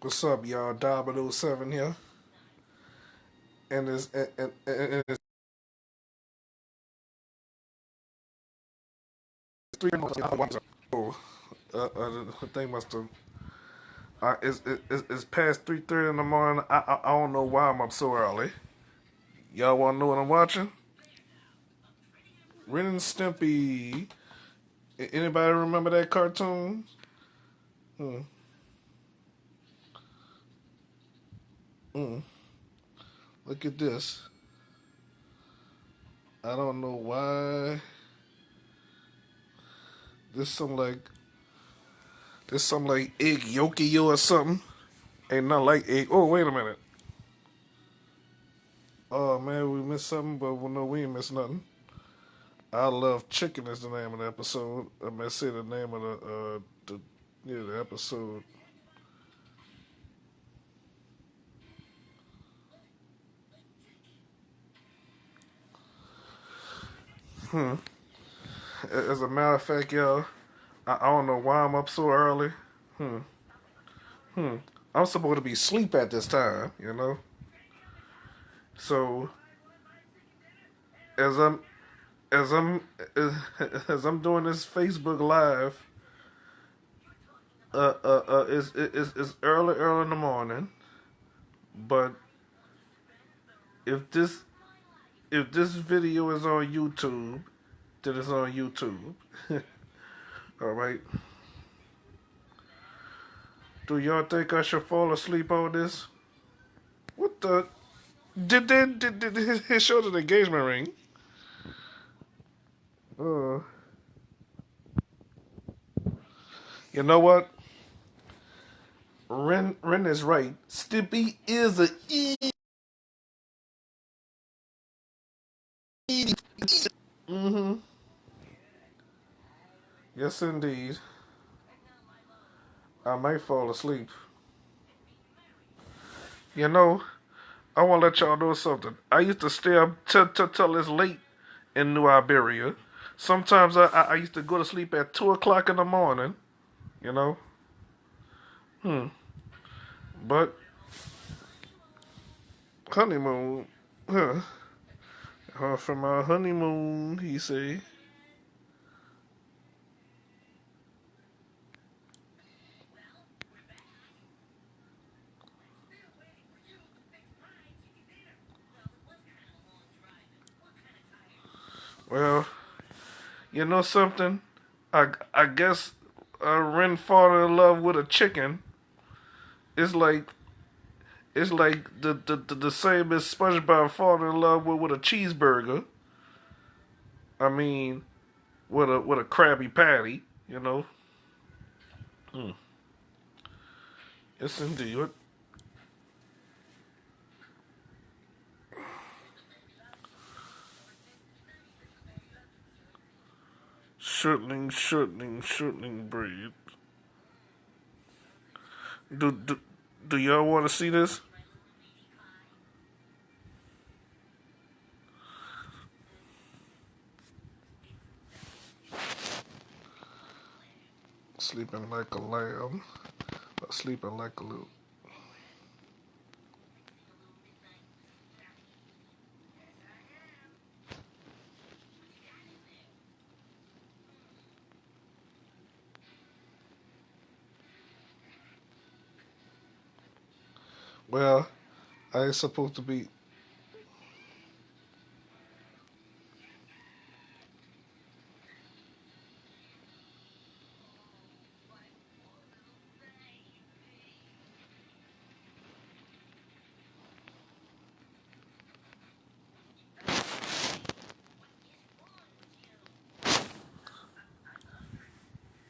What's up, y'all? Dominoes Seven here, and it's three. Oh, the thing must have. It's past 3:30 in the morning. I don't know why I'm up so early. Y'all want to know what I'm watching? Ren and Stimpy. Anybody remember that cartoon? Hmm. Hmm. Look at this. I don't know why. This some like egg yoki or something. Ain't nothing like egg. Oh, wait a minute. Oh man, we missed something, but well, no, we ain't missed nothing. I love chicken is the name of the episode. I mean, say the name of the episode. As a matter of fact, y'all, I don't know why I'm up so early. Hmm. Hmm. I'm supposed to be asleep at this time, you know. So as I'm as I'm as I'm doing this Facebook Live, it's early in the morning. But if this if this video is on YouTube, then it's on YouTube. All right. Do y'all think I should fall asleep on this? What the? Did his show the engagement ring? Uh, you know what? Ren is right. Stippy is a E. Mm-hmm. Yes, indeed. I might fall asleep. You know, I want to let y'all know something. I used to stay up till it's late in New Iberia. Sometimes I used to go to sleep at 2 o'clock in the morning. You know. Hmm. But honeymoon, huh? From our honeymoon, he say. Well, you know something? I guess Ren falling in love with a chicken. It's like it's like the same as SpongeBob falling in love with a cheeseburger. I mean, with a Krabby Patty. You know. Hmm. Yes, indeed. Shortening breed. Do do do y'all want to see this? Sleeping like a lamb, but sleeping like a little. Well, I ain't supposed to be.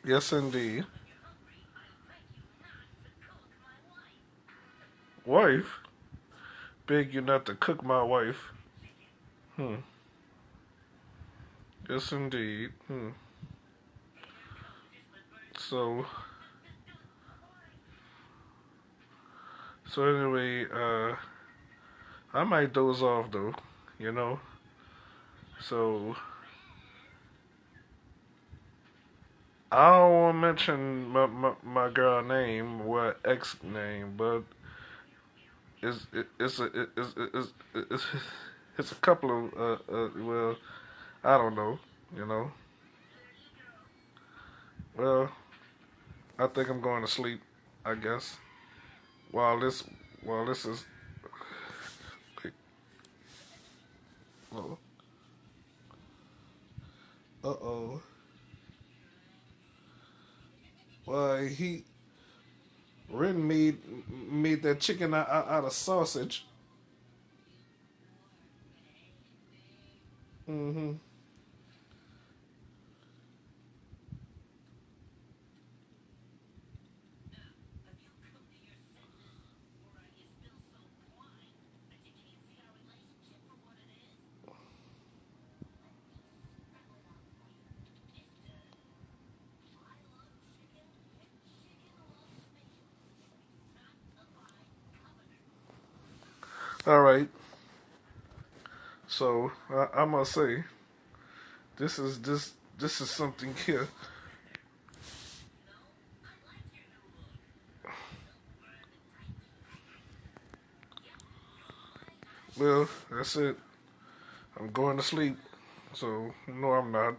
Yes, indeed. Wife? Beg you not to cook my wife. Hmm. Yes, indeed. Hmm. So, so anyway, I might doze off though, you know. So, I don't want to mention my girl name, what ex name, but it's it's a couple of well, I don't know, you know. Well, I think I'm going to sleep. I guess while this while this is oh. Well, he Ren made that chicken out of sausage. Mm-hmm. All right. So I must say this is something here. Well, that's it. I'm going to sleep. So no, I'm not.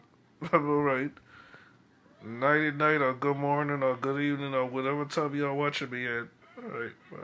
I'm all right. Nighty night or good morning or good evening or whatever time y'all watching me at. All right. Bye.